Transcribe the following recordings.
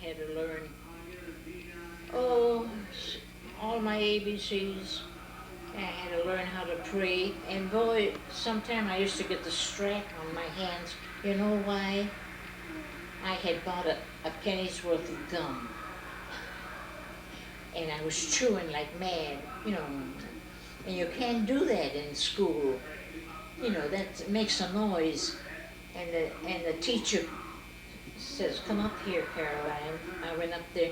had to learn, oh, all my ABCs. I had to learn how to pray. And boy, sometime I used to get the strap on my hands. You know why? I had bought a penny's worth of gum. And I was chewing like mad, you know. And you can't do that in school. You know, that makes a noise. And the teacher says, come up here, Caroline. I went up there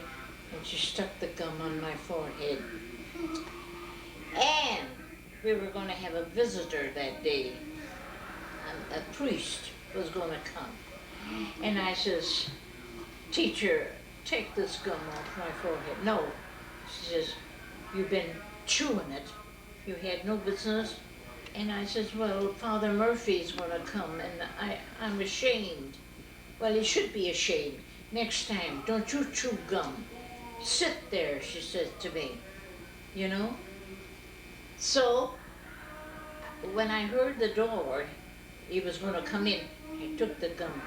and she stuck the gum on my forehead. And we were going to have a visitor that day. A priest was going to come. And I says, teacher, take this gum off my forehead. No. She says, you've been chewing it. You had no business. And I says, well, Father Murphy's going to come and I'm ashamed. Well, you should be ashamed. Next time, don't you chew gum. Sit there, she said to me. You know? So, when I heard the door, he was going to come in. I took the gum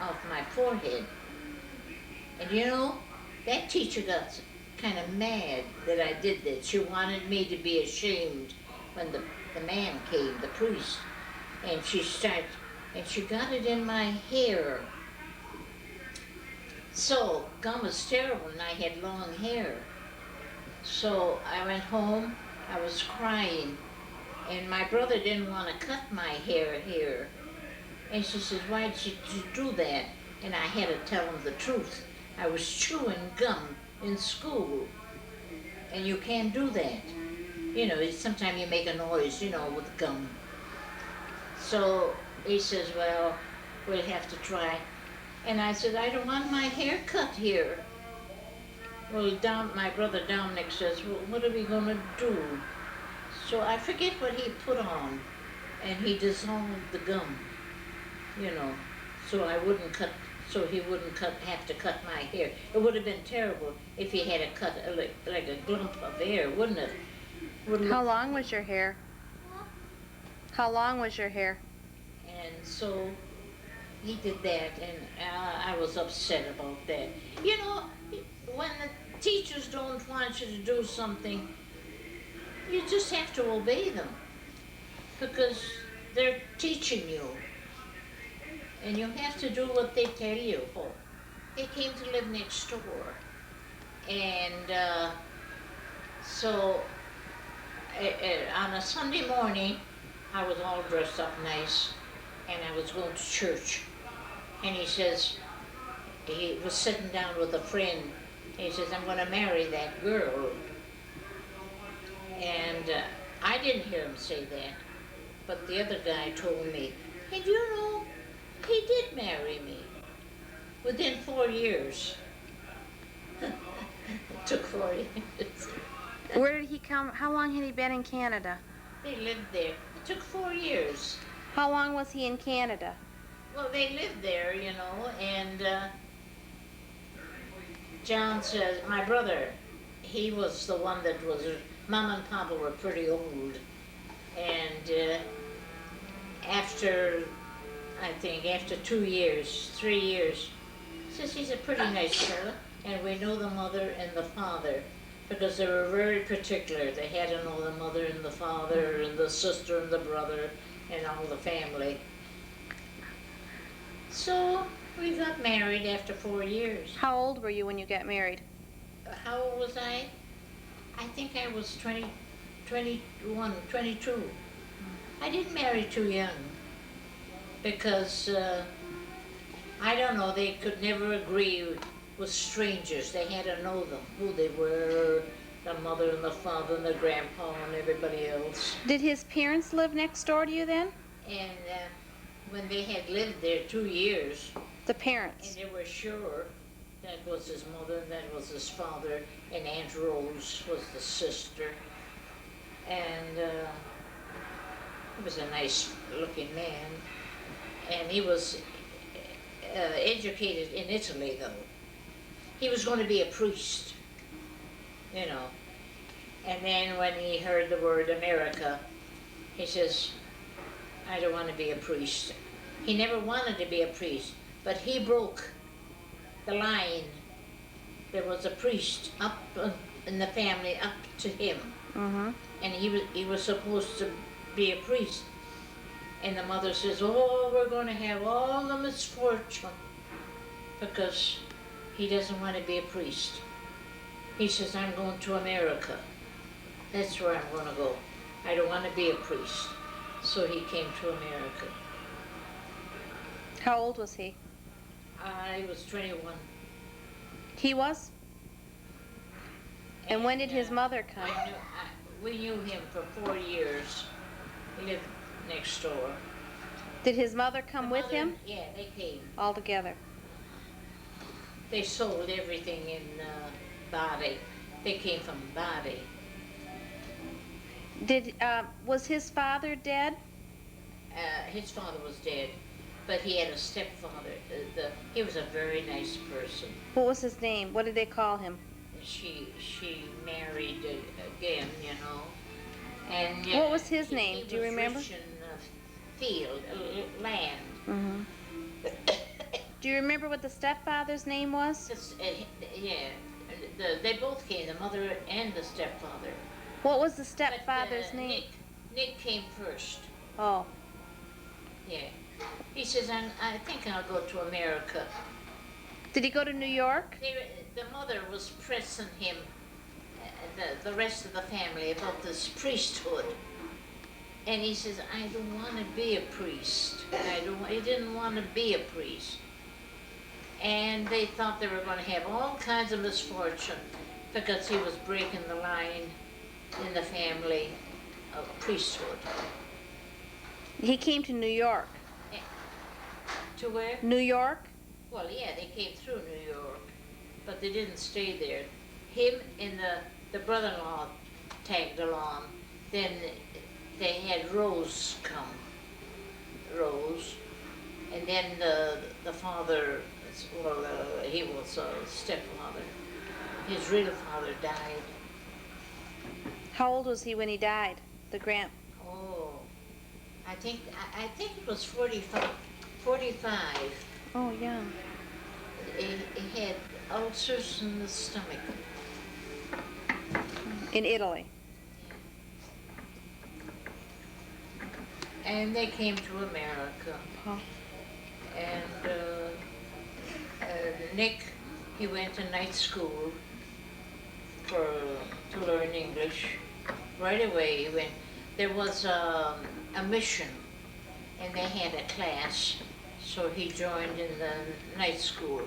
off my forehead. And you know, that teacher got kind of mad that I did that. She wanted me to be ashamed when the man came, the priest. And she got it in my hair. So, gum was terrible and I had long hair. So I went home, I was crying. And my brother didn't want to cut my hair here. And she says, why did you do that? And I had to tell him the truth. I was chewing gum in school. And you can't do that. You know, sometimes you make a noise, you know, with gum. So he says, well, we'll have to try. And I said, I don't want my hair cut here. Well, my brother Dominic says, well, what are we going to do? So I forget what he put on, and he dissolved the gum, you know, so he wouldn't have to cut my hair. It would have been terrible if he had to cut like a glump of hair, wouldn't it? How long was your hair? How long was your hair? And so he did that, and I was upset about that. You know, when the teachers don't want you to do something, you just have to obey them because they're teaching you. And you have to do what they tell you. They came to live next door. And so on a Sunday morning, I was all dressed up nice and I was going to church. And he says, he was sitting down with a friend. He says, I'm going to marry that girl. And I didn't hear him say that, but the other guy told me, and you know, he did marry me within 4 years. It took 4 years. Where did he come? How long had he been in Canada? They lived there. It took 4 years. How long was he in Canada? Well, they lived there, you know, and John says, my brother, he was the one that was, Mom and Papa were pretty old. And after, I think, after 2 years, 3 years, says he's a pretty nice fellow, and we know the mother and the father, because they were very particular. They had to know the mother and the father and the sister and the brother and all the family. So we got married after 4 years. How old were you when you got married? How old was I? I think I was 21, 22. I didn't marry too young because, I don't know, they could never agree with strangers. They had to know them, who they were, the mother and the father and the grandpa and everybody else. Did his parents live next door to you then? And when they had lived there 2 years, the parents? and they were sure that was his mother and that was his father, and Aunt Rose was the sister. And he was a nice looking man. And he was educated in Italy, though. He was going to be a priest, you know. And then when he heard the word America, he says, I don't want to be a priest. He never wanted to be a priest, but he broke the line there was a priest up in the family up to him, and he was supposed to be a priest. And the mother says, "Oh, we're going to have all the misfortune because he doesn't want to be a priest." He says, "I'm going to America. That's where I'm going to go. I don't want to be a priest." So he came to America. How old was he? I was 21. He was? And when did his mother come? We knew him for 4 years. He lived next door. Did his mother come with him? Yeah, they came. All together. They sold everything in Bari. They came from Bari. Was his father dead? His father was dead, but he had a stepfather. He was a very nice person. What was his name? What did they call him? She married again, you know. And what was his name? Do you remember? Rich in field, land. Mm-hmm. Do you remember what the stepfather's name was? Yeah, they both came, the mother and the stepfather. What was the stepfather's name? Nick came first. Oh. Yeah. He says, I think I'll go to America. Did he go to New York? The mother was pressing him, the rest of the family, about this priesthood. And he says, I don't want to be a priest. He didn't want to be a priest. And they thought they were going to have all kinds of misfortune because he was breaking the line in the family of priesthood. He came to New York. To where? New York? Well, yeah, they came through New York, but they didn't stay there. Him and the brother-in-law tagged along. Then they had Rose come. Rose. And then the father, well, he was a stepfather. His real father died. How old was he when he died? Oh, I think it was 45. Oh, yeah. He had ulcers in the stomach. In Italy. And they came to America. Huh. And Nick, he went to night school to learn English. Right away he went. There was a mission, and they had a class, so he joined in the night school.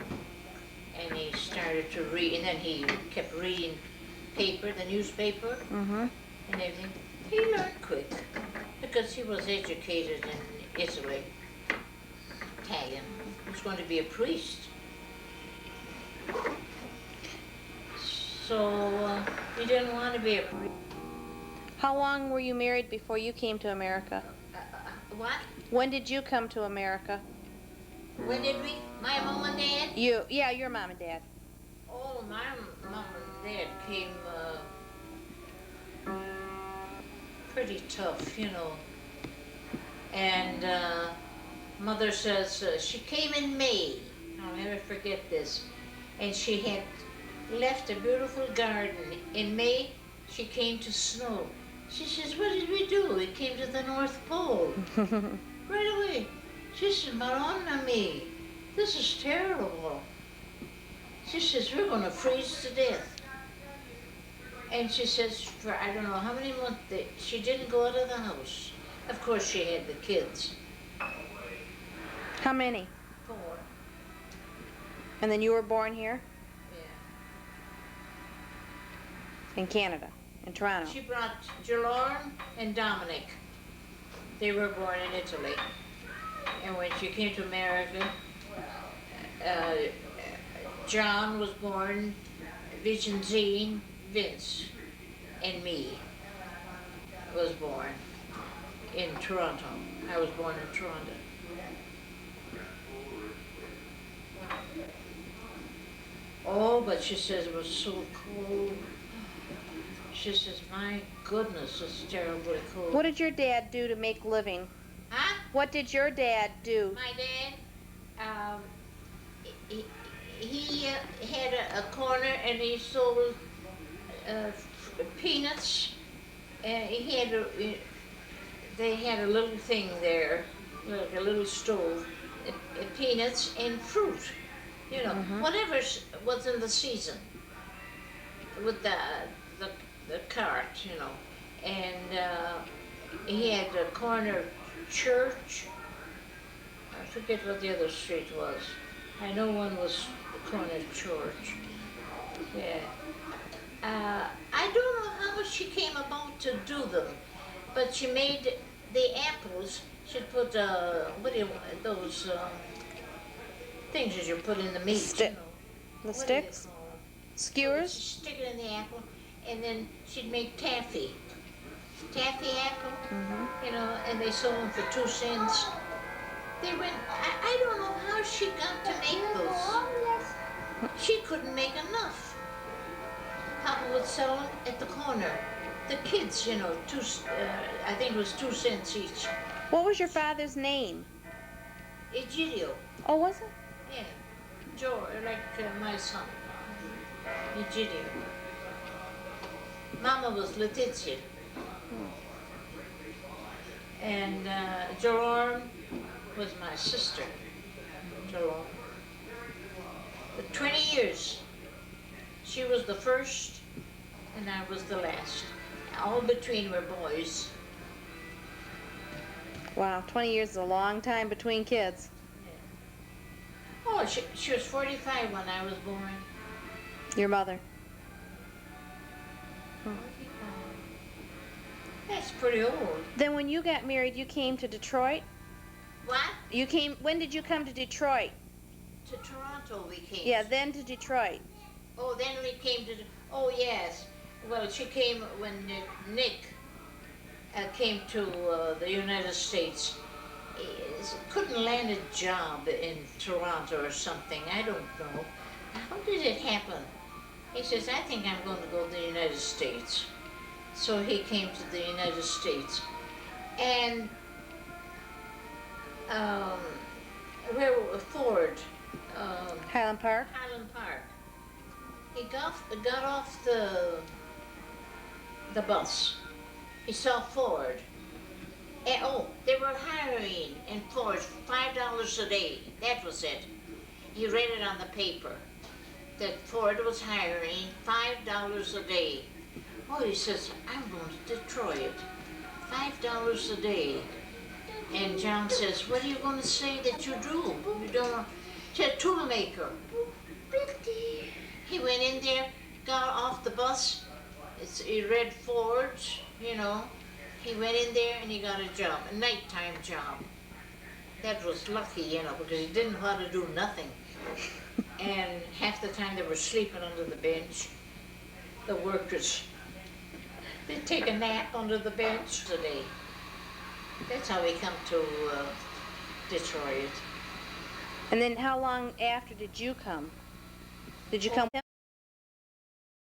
And he started to read, and then he kept reading the newspaper, and everything. He learned quick, because he was educated in Italy, Italian. He was going to be a priest. So he didn't want to be a priest. How long were you married before you came to America? What? When did you come to America? When did we? My mom and dad? Yeah, your mom and dad. Oh, my mom and dad came pretty tough, you know. And mother says she came in May. I'll never forget this. And she had left a beautiful garden. In May, she came to snow. She says, what did we do? We came to the North Pole. Right away. She says, Madonna me, this is terrible. She says, we're going to freeze to death. And she says, for I don't know how many months, she didn't go out of the house. Of course, she had the kids. How many? 4. And then you were born here? Yeah. In Canada, in Toronto. She brought Jalorn and Dominic. They were born in Italy. And when she came to America, John was born, Vicenzine, Vince, and me was born in Toronto. I was born in Toronto. Oh, but she says it was so cold. She says, my goodness, it's terribly cold. What did your dad do to make living? Huh? What did your dad do? My dad, he had a corner and he sold peanuts. And they had a little thing there, like a little stove, peanuts and fruit. You know, whatever was in the season with the, the cart, you know. And he had a corner church. I forget what the other street was. I know one was the corner church. Yeah. I don't know how she came about to do them, but she made the apples. She put what do you those things that you put in the meat. You know. The What do sticks? they call them? Skewers? She'd stick it in the apple, and then she'd make taffy apple. You know, and they sold them for 2 cents. They went. I don't know how she got to make those. She couldn't make enough. Papa would sell them at the corner. The kids, you know, I think it was 2 cents each. What was your father's name? Egidio, Oh, was it? yeah. Joe, like my son. Egidio. Mama was Letizia. And Jerome was my sister. Jerome. For 20 years. She was the first, and I was the last. All between were boys. Wow, 20 years is a long time between kids. Yeah. Oh, she was 45 when I was born. Your mother. 45. That's pretty old. Then when you got married, you came to Detroit? What? When did you come to Detroit? To Toronto we came. Yeah, then to Detroit. Oh, then we came to, oh yes. Well, she came when Nick came to the United States. He couldn't land a job in Toronto or something. I don't know. How did it happen? He says, I think I'm going to go to the United States. So he came to the United States. And where Ford? Highland Park? Highland Park. He got off the bus. He saw Ford. And, oh, they were hiring in Ford $5 a day. That was it. He read it on the paper that Ford was hiring $5 a day. Oh, he says, I'm going to Detroit. $5 a day. And John says, what are you going to say that you do? You don't want. He's a toolmaker. He went in there, got off the bus. He read Ford, you know. He went in there and he got a job, a nighttime job. That was lucky, you know, because he didn't know how to do nothing. And half the time they were sleeping under the bench, the workers. They'd take a nap under the bench today. That's how we come to Detroit. And then how long after did you come? Did you come with